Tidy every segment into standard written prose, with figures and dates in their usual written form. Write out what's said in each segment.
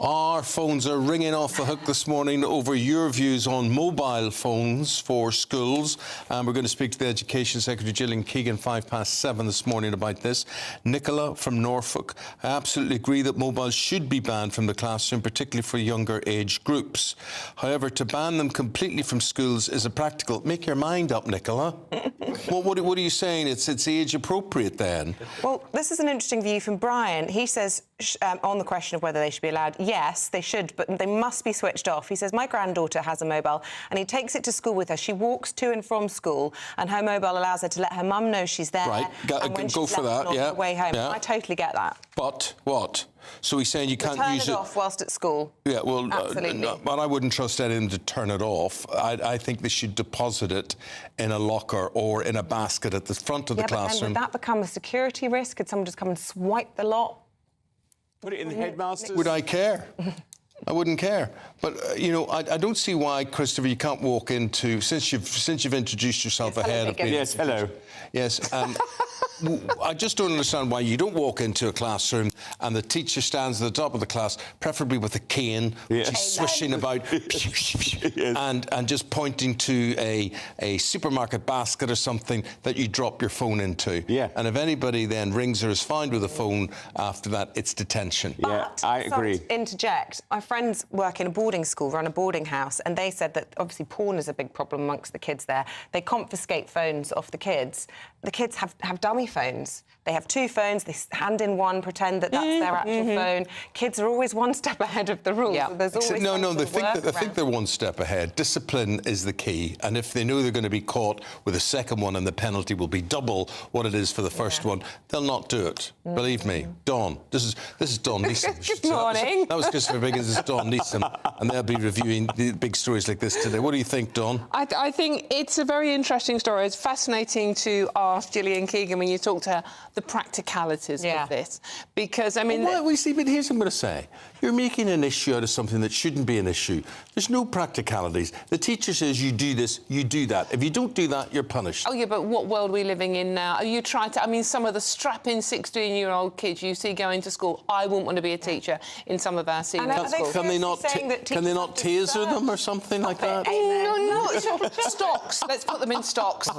Our phones are ringing off the hook this morning over your views on mobile phones for schools. And we're going to speak to the Education Secretary, Gillian Keegan, 7:05 this morning about this. Nicola from Norfolk, I absolutely agree that mobiles should be banned from the classroom, particularly for younger age groups. However, to ban them completely from schools is a practical... Make your mind up, Nicola. What are you saying? It's age appropriate then? Well, this is an interesting view from Brian. He says, on the question of whether they should be allowed, yes, they should, but they must be switched off. He says, my granddaughter has a mobile and he takes it to school with her. She walks to and from school and her mobile allows her to let her mum know she's there. Right, go for that, yeah. On her way home. Yeah. I totally get that. But what? So he's saying you can't use it... Turn it off whilst at school. Yeah, well, absolutely. But I wouldn't trust anyone to turn it off. I think they should deposit it in a locker or in a basket at the front of the classroom. But then would that become a security risk? Could someone just come and swipe the lot? Put it in the headmaster's... Would I care? I wouldn't care. But, you know, I don't see why, Christopher, you can't walk into... Since you've introduced yourself ahead of me... Yes, hello. Yes, I just don't understand why you don't walk into a classroom and the teacher stands at the top of the class, preferably with a cane, just swishing about, and just pointing to a supermarket basket or something that you drop your phone into. Yeah. And if anybody then rings or is found with a phone after that, it's detention. Yeah, I agree. To interject, my friends work in a boarding school, run a boarding house, and they said that obviously porn is a big problem amongst the kids there. They confiscate phones off the kids. The kids have dummy phones. They have two phones, they hand in one, pretend that that's their actual phone. Kids are always one step ahead of the rules. Yeah. So there's always they think they're one step ahead. Discipline is the key, and if they know they're going to be caught with a second one and the penalty will be double what it is for the first one, they'll not do it. Believe me. Dawn. This is Dawn Neeson. Good morning. That was Christopher Biggins, this is Dawn Neeson, and they'll be reviewing the big stories like this today. What do you think, Dawn? I think it's a very interesting story. It's fascinating to ask Gillian Keegan when you talk to her the practicalities of this, because I mean, but here's what I'm going to say: you're making an issue out of something that shouldn't be an issue. There's no practicalities. The teacher says you do this, you do that. If you don't do that, you're punished. Oh yeah, but what world are we living in now? Are you trying to? I mean, some of the strapping 16-year-old kids you see going to school. I wouldn't want to be a teacher in some of our senior schools. Can they not taser them or something like that? No, stocks. Let's put them in stocks.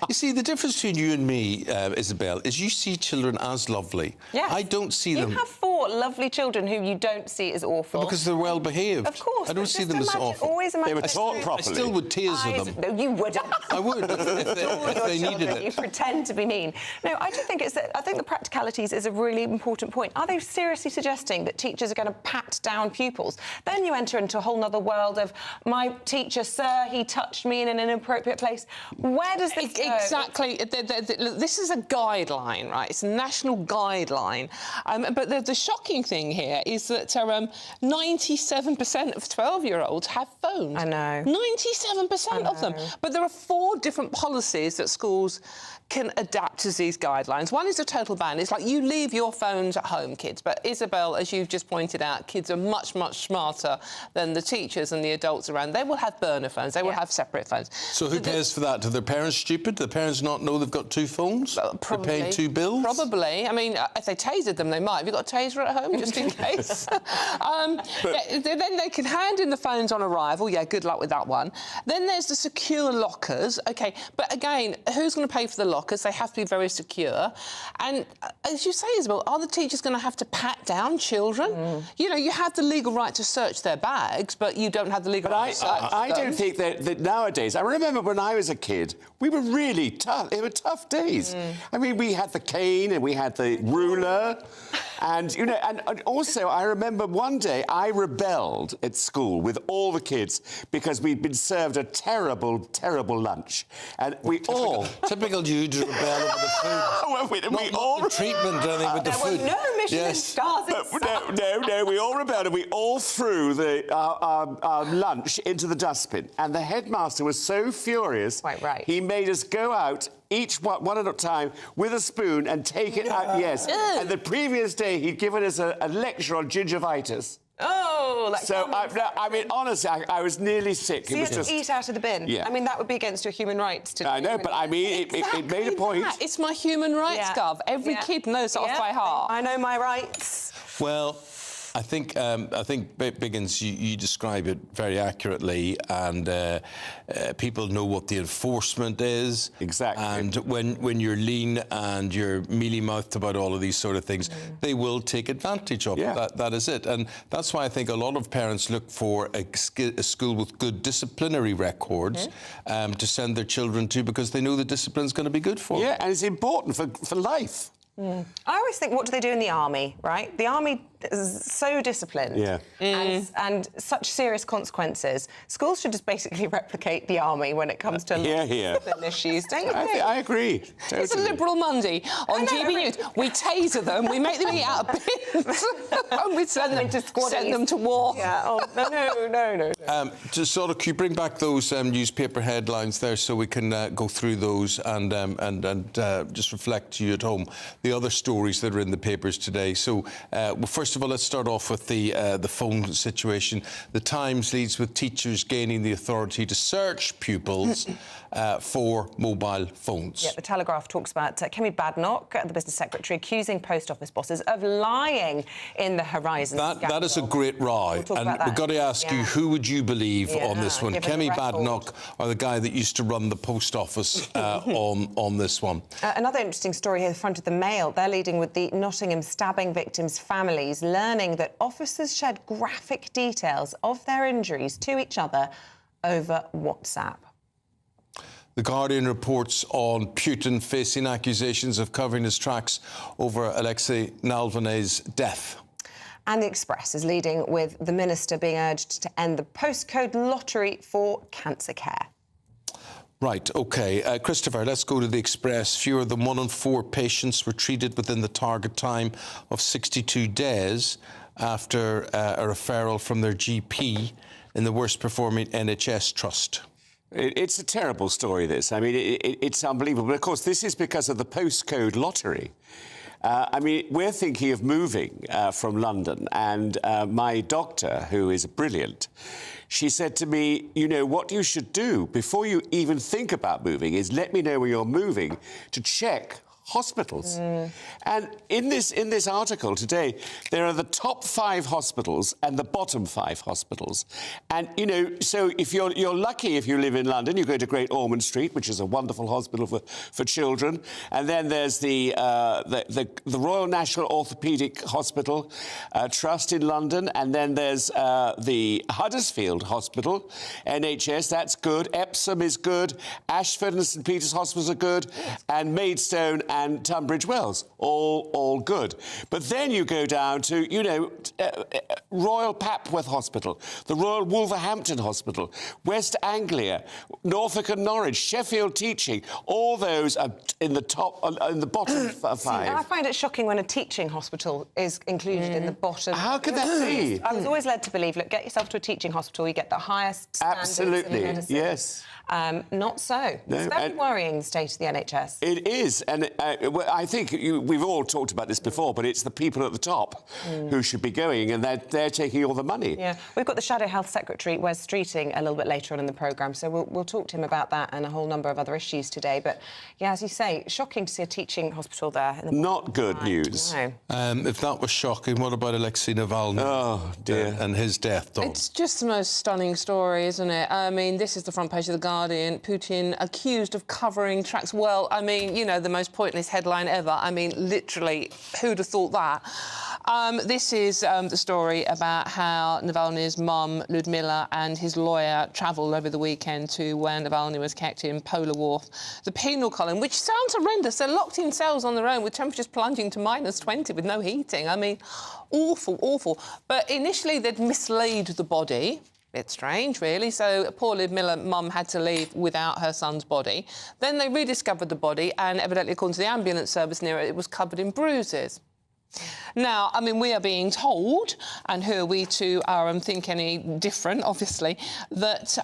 You see, the difference between you and me, Isabel, is you see children as lovely. Yes. I don't see them... You have 4 lovely children who you don't see as awful. Because they're well-behaved. Of course. I don't see them as awful. Always imagine... They were taught properly. I still would taser them. No, you wouldn't. I would, if they needed it. You pretend to be mean. No, I do think I think the practicalities is a really important point. Are they seriously suggesting that teachers are going to pat down pupils? Then you enter into a whole other world of, my teacher, sir, he touched me in an inappropriate place. Where does this go? Exactly. This is a guideline, right? It's a national guideline. But the shocking thing here is that 97% of 12-year-olds have phones. I know. 97% of them. But there are 4 different policies that schools can adapt to these guidelines. One is a total ban. It's like you leave your phones at home, kids. But Isabel, as you've just pointed out, kids are much, much smarter than the teachers and the adults around. They will have burner phones. They will have separate phones. So who pays for that? Do their parents stupid? Do the parents not know they've got 2 phones? Probably. They're paying 2 bills? Probably. I mean, if they tasered them, they might. Have you got a taser at home, just in case? Then they can hand in the phones on arrival. Yeah, good luck with that one. Then there's the secure lockers. OK, but again, who's going to pay for the lockers? They have to be very secure. And as you say, Isabel, are the teachers going to have to pat down children? You know, you have the legal right to search their bags, but you don't have the legal right to search them. I don't think that nowadays... I remember when I was a kid, we were really tough. They were tough days. I mean, we had the cane and we had the ruler. And, you know, and also I remember one day I rebelled at school with all the kids because we'd been served a terrible, terrible lunch. And we all... Typical you to rebel over the food. Well, we all... the treatment, I think, with the food. There were no Michelin stars in sight. No, we all rebelled and we all threw our lunch into the dustbin. And the headmaster was so furious... Quite right. He made us go out, each one at a time, with a spoon and take it out, yes. And the previous day, he'd given us a lecture on gingivitis. Oh, like... So, I mean, honestly, I was nearly sick. So you had to eat out of the bin? Yeah. I mean, that would be against your human rights to... I know, but I mean, it made a point. It's my human rights, Gov. Every kid knows that off by heart. I know my rights. Well, I think Biggins, you describe it very accurately, and people know what the enforcement is. Exactly. And when you're lean and you're mealy-mouthed about all of these sort of things, they will take advantage of it. That is it. And that's why I think a lot of parents look for a school with good disciplinary records to send their children to, because they know the discipline's going to be good for them. Yeah, and it's important for life. I always think, what do they do in the army, right? The army is so disciplined and such serious consequences. Schools should just basically replicate the army when it comes to discipline issues, don't you think? I agree. Totally. It's a Liberal Monday on GBNEWS. We taser them, we make them eat out of bins, and we send them to war. Yeah. Oh no. Just sort of, can you bring back those newspaper headlines there so we can go through those and just reflect to you at home the other stories that are in the papers today. So, well, first of all, let's start off with the phone situation. The Times leads with teachers gaining the authority to search pupils for mobile phones. Yeah, the Telegraph talks about Kemi Badenoch, the business secretary, accusing post office bosses of lying in the Horizon scandal. That is a great row, and we've got to ask you, who would you believe on this one? Kemi Badenoch or the guy that used to run the post office on this one? Another interesting story here, the front of the Mail. They're leading with the Nottingham stabbing victims' families learning that officers shared graphic details of their injuries to each other over WhatsApp. The Guardian reports on Putin facing accusations of covering his tracks over Alexei Navalny's death. And the Express is leading with the minister being urged to end the postcode lottery for cancer care. Right, OK. Christopher, let's go to the Express. Fewer than 1 in 4 patients were treated within the target time of 62 days after a referral from their GP in the worst-performing NHS trust. It's a terrible story, this. I mean, it's unbelievable. But, of course, this is because of the postcode lottery. I mean, we're thinking of moving from London, and my doctor, who is brilliant, she said to me, you know, what you should do before you even think about moving is let me know where you're moving to check hospitals. And in this article today, there are the top 5 hospitals and the bottom 5 hospitals. And, you know, so if you're lucky if you live in London, you go to Great Ormond Street, which is a wonderful hospital for children. And then there's the Royal National Orthopaedic Hospital Trust in London. And then there's the Huddersfield Hospital, NHS, that's good. Epsom is good. Ashford and St Peter's Hospitals are good. And Maidstone and Tunbridge Wells, all good. But then you go down to, you know, Royal Papworth Hospital, the Royal Wolverhampton Hospital, West Anglia, Norfolk and Norwich, Sheffield Teaching, all those are in the bottom 5. See, I find it shocking when a teaching hospital is included in the bottom. How could that be? I was always led to believe, look, get yourself to a teaching hospital, you get the highest standards in medicine. Yes. Not so. No, it's very worrying, the state of the NHS. It is, and I think we've all talked about this before, but it's the people at the top who should be going, and they're taking all the money. Yeah, we've got the Shadow Health Secretary, Wes Streeting, a little bit later on in the programme, so we'll talk to him about that and a whole number of other issues today. But, yeah, as you say, shocking to see a teaching hospital there. Not good news. No. If that was shocking, what about Alexei Navalny? Oh, dear. And his death, Dawn? It's just the most stunning story, isn't it? I mean, this is the front page of The Guardian. Putin accused of covering tracks. Well, I mean, you know, the most pointless headline ever. I mean, literally, who'd have thought that? This is the story about how Navalny's mum, Ludmila, and his lawyer travelled over the weekend to where Navalny was kept in Polar Wharf. The penal colony, which sounds horrendous. They're locked in cells on their own with temperatures plunging to -20 with no heating. I mean, awful, awful. But initially, they'd mislaid the body. Bit strange, really. So poor Ludmila, mum, had to leave without her son's body. Then they rediscovered the body, and evidently, according to the ambulance service near it, it was covered in bruises. Now, I mean, we are being told, and who are we to think any different, obviously, that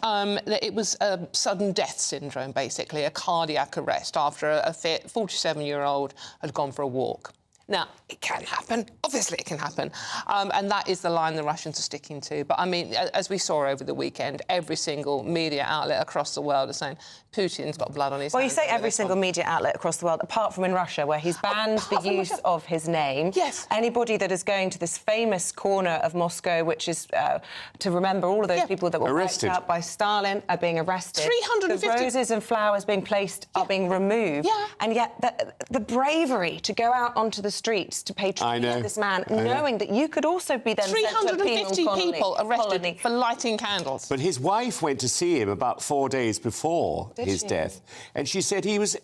it was a sudden death syndrome, basically, a cardiac arrest after a fit 47-year-old had gone for a walk. Now, it can happen. Obviously, it can happen. And that is the line the Russians are sticking to. But, I mean, as we saw over the weekend, every single media outlet across the world is saying Putin's got blood on his hands. Well, you say every single media outlet across the world, apart from in Russia, where he's banned the use of his name. Yes. Anybody that is going to this famous corner of Moscow, which is to remember all of those people that were wiped out by Stalin, are being arrested. 350... The roses and flowers being placed are being removed. Yeah. And yet the bravery to go out onto the streets to pay tribute to this man, knowing that you could also be then sent to a penal 350 people arrested colony. for lighting candles. But his wife went to see him about 4 days before his death, and she said he was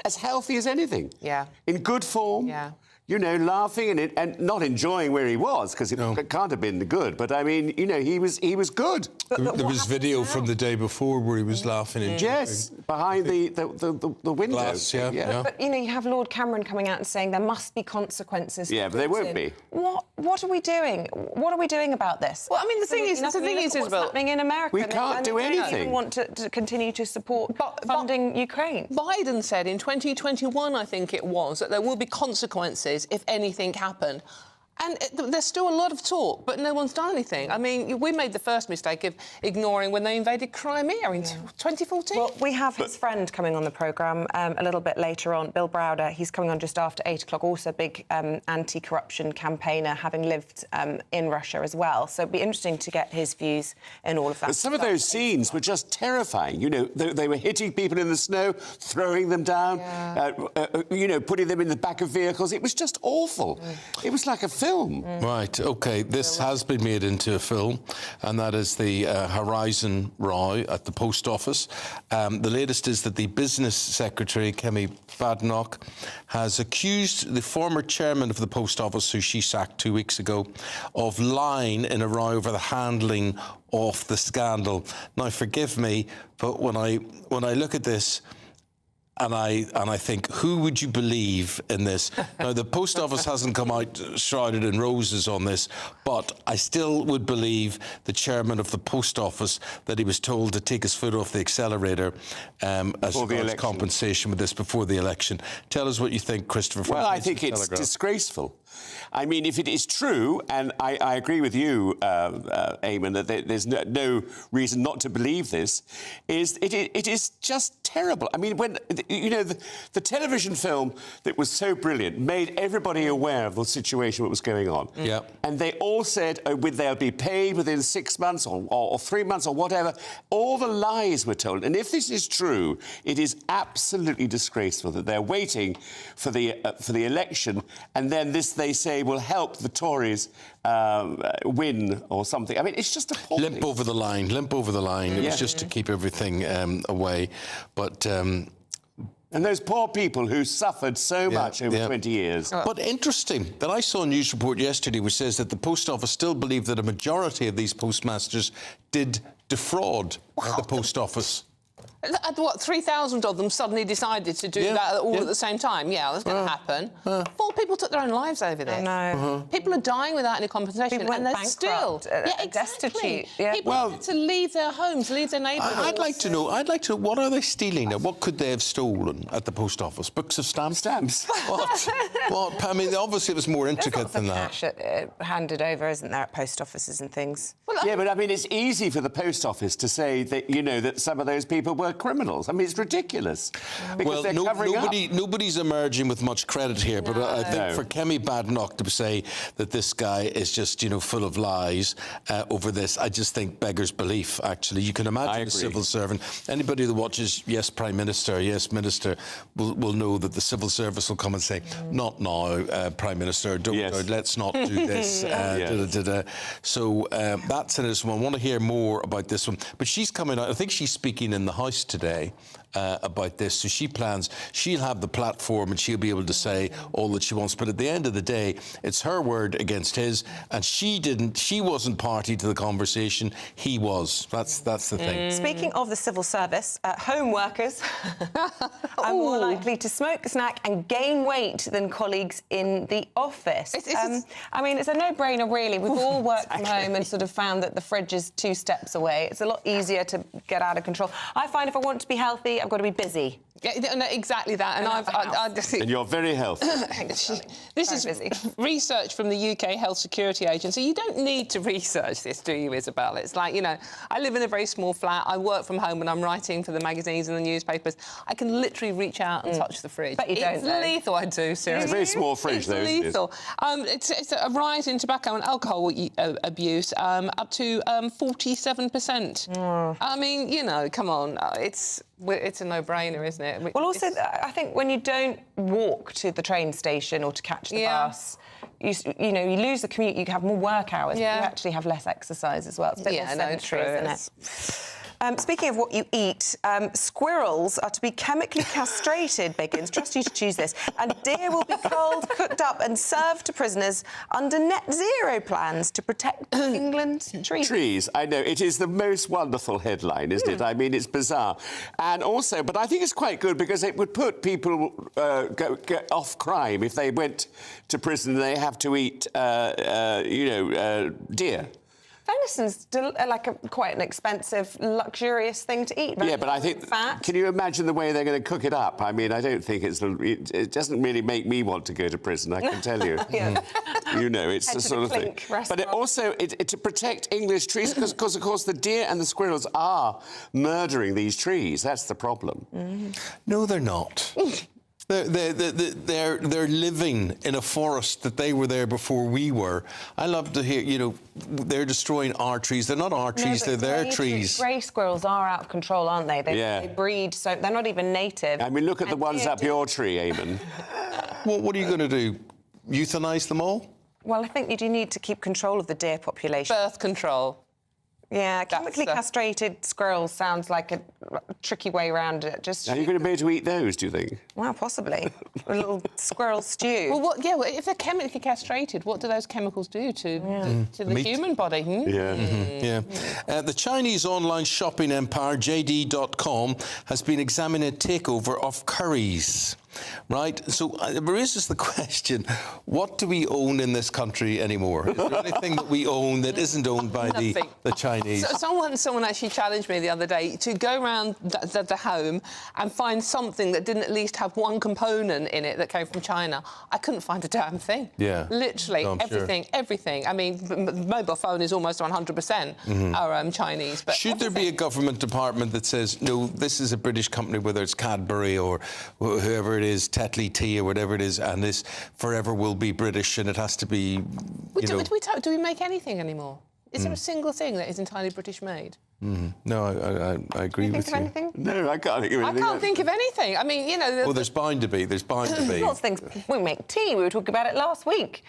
as healthy as anything. Yeah. In good form. Yeah. You know, laughing and not enjoying where he was, because it can't have been good. But, I mean, you know, he was good. There was video from the day before where he was laughing and Yes, behind the window. glass, yeah. But, you know, you have Lord Cameron coming out and saying there must be consequences. Yeah, but there won't be. What are we doing? What are we doing about this? Well, I mean, the thing is, what's Isabel, happening in America. We can't do anything. They even want to continue to support funding Ukraine. Biden said in 2021, I think it was, that there will be consequences if anything happened. And there's still a lot of talk, but no one's done anything. I mean, we made the first mistake of ignoring when they invaded Crimea in 2014. Well, we have his friend coming on the programme a little bit later on, Bill Browder. He's coming on just after 8 o'clock, also a big anti-corruption campaigner, having lived in Russia as well. So it'd be interesting to get his views in all of that. But some of those scenes were just terrifying. You know, they were hitting people in the snow, throwing them down, you know, putting them in the back of vehicles. It was just awful. It was like a film. Right, OK, this has been made into a film, and that is the Horizon row at the post office. The latest is that the business secretary, Kemi Badenoch, has accused the former chairman of the post office, who she sacked 2 weeks ago, of lying in a row over the handling of the scandal. Now, forgive me, but when I look at this, and I think, who would you believe in this? Now, the post office hasn't come out shrouded in roses on this, but I still would believe the chairman of the post office that he was told to take his foot off the accelerator as regards compensation with this before the election. Tell us what you think, Christopher. Well, I think it's disgraceful. I mean, if it is true, and I agree with you, Eamonn, that there's no reason not to believe this, it is just terrible. I mean, when, you know, the television film that was so brilliant made everybody aware of the situation that was going on. Yeah. And they all said they'll be paid within 6 months or 3 months or whatever. All the lies were told. And if this is true, it is absolutely disgraceful that they're waiting for the election, and then this, they say, will help the Tories win or something. I mean, it's just appalling. Limp over the line. It was just to keep everything away. But... and those poor people who suffered so much over 20 years. But interesting that I saw a news report yesterday which says that the post office still believe that a majority of these postmasters did defraud the post office. What, 3,000 of them suddenly decided to do that all at the same time? Yeah, that's going to happen. 4 people took their own lives over this. No. People are dying without any compensation, People and they're went still bankrupt, destitute. Yeah. People had to leave their homes, leave their neighbourhoods. I'd like to know, what are they stealing now? What could they have stolen at the post office? Books of stamps? Stamps. What? I mean, obviously it was more intricate than that. Cash handed over, isn't there, at post offices and things? Yeah, but I mean, it's easy for the post office to say that, you know, that some of those people were criminals. I mean, it's ridiculous. Because they're covering up. Nobody's emerging with much credit here, but I think for Kemi Badenoch to say that this guy is just, you know, full of lies over this, I just think beggars belief, actually. You can imagine a civil servant. Anybody that watches Yes, Prime Minister, Yes, Minister, will know that the civil service will come and say, not now, Prime Minister, don't, let's not do this. So that's it. I want to hear more about this one. But she's coming out, I think she's speaking in the House today about this. So she'll have the platform and she'll be able to say all that she wants. But at the end of the day, it's her word against his. And she wasn't party to the conversation. He was. That's the thing. Speaking of the civil service, home workers are more likely to smoke, snack and gain weight than colleagues in the office. I mean, it's a no-brainer, really. We've all worked from home and sort of found that the fridge is 2 steps away. It's a lot easier to get out of control. I find if I want to be healthy, I've got to be busy. Yeah, no, exactly that. And I just think... And you're very healthy. This is research from the UK Health Security Agency. You don't need to research this, do you, Isabel? It's like, you know, I live in a very small flat. I work from home when I'm writing for the magazines and the newspapers. I can literally reach out and touch the fridge. But you don't, It's lethal, I do, seriously. It's a very small fridge, though, isn't it? Lethal. It's a rise in tobacco and alcohol abuse, up to 47%. I mean, you know, come on. It's a no-brainer, isn't it? Well, also, I think when you don't walk to the train station or to catch the bus, you know, you lose the commute, you have more work hours, but you actually have less exercise as well. It's a bit more sedentary, isn't it? Speaking of what you eat, squirrels are to be chemically castrated, Biggins. Trust you to choose this. And deer will be culled, cooked up and served to prisoners under net zero plans to protect England's trees. Trees, I know. It is the most wonderful headline, isn't it? I mean, it's bizarre. And also, but I think it's quite good because it would put people go off crime if they went to prison and they have to eat, deer. Venison's like quite an expensive, luxurious thing to eat. Yeah, but I think... Fat. Can you imagine the way they're going to cook it up? I mean, I don't think it doesn't really make me want to go to prison, I can tell you. You know, it's the sort of thing. But it also, to protect English trees, because, of course, the deer and the squirrels are murdering these trees. That's the problem. No, they're not. They're living in a forest that they were there before we were. I love to hear, you know, they're destroying our trees. They're not our trees, they're their trees. Grey squirrels are out of control, aren't they? They breed, so they're not even native. I mean, look at the ones up your tree, Eamonn. What are you going to do? Euthanise them all? Well, I think you do need to keep control of the deer population. Birth control. Yeah, chemically castrated squirrels sounds like a tricky way around it. Are you going to be able to eat those, do you think? Well, possibly. A little squirrel stew. Well, if they're chemically castrated, what do those chemicals do to the human body? The Chinese online shopping empire, JD.com, has been examining a takeover of Currys. Right, so there is just the question, what do we own in this country anymore? Is there anything that we own that isn't owned by the Chinese? So someone actually challenged me the other day to go around the home and find something that didn't at least have one component in it that came from China. I couldn't find a damn thing. Yeah. Literally, everything. I mean, mobile phone is almost 100% are Chinese. But should there be a government department that says, no, this is a British company, whether it's Cadbury or whoever it is, Tetley Tea or whatever it is, and this forever will be British and it has to be, do we make anything anymore? Is there a single thing that is entirely British made? No, I agree with you. Anything? No, I can't think of anything. I can't think of anything. I mean, you know... Well, there's bound to be. There's bound to be. Lots of things. We make tea. We were talking about it last week.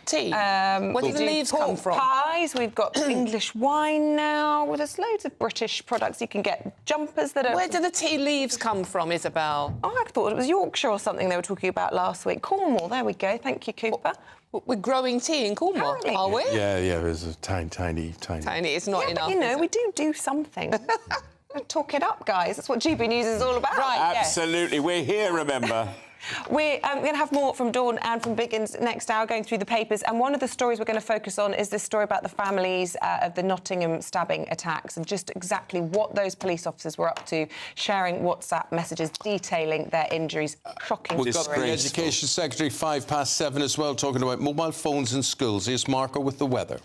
Tea? Where do the leaves come from? Pies. We've got English wine now. Well, there's loads of British products. You can get jumpers that are... Where do the tea leaves come from, Isabel? Oh, I thought it was Yorkshire or something they were talking about last week. Cornwall. There we go. Thank you, Cooper. We're growing tea in Cornwall, are we? Yeah, there's a tiny. It's not enough. But, you know, we do something. Talk it up, guys. That's what GBNEWS is all about. Right, absolutely. Yes. We're here, remember. We're going to have more from Dawn and from Biggins next hour, going through the papers. And one of the stories we're going to focus on is this story about the families of the Nottingham stabbing attacks and just exactly what those police officers were up to, sharing WhatsApp messages detailing their injuries. Shocking. We've got the Education Secretary 7:05 as well, talking about mobile phones in schools. Here's Marco with the weather.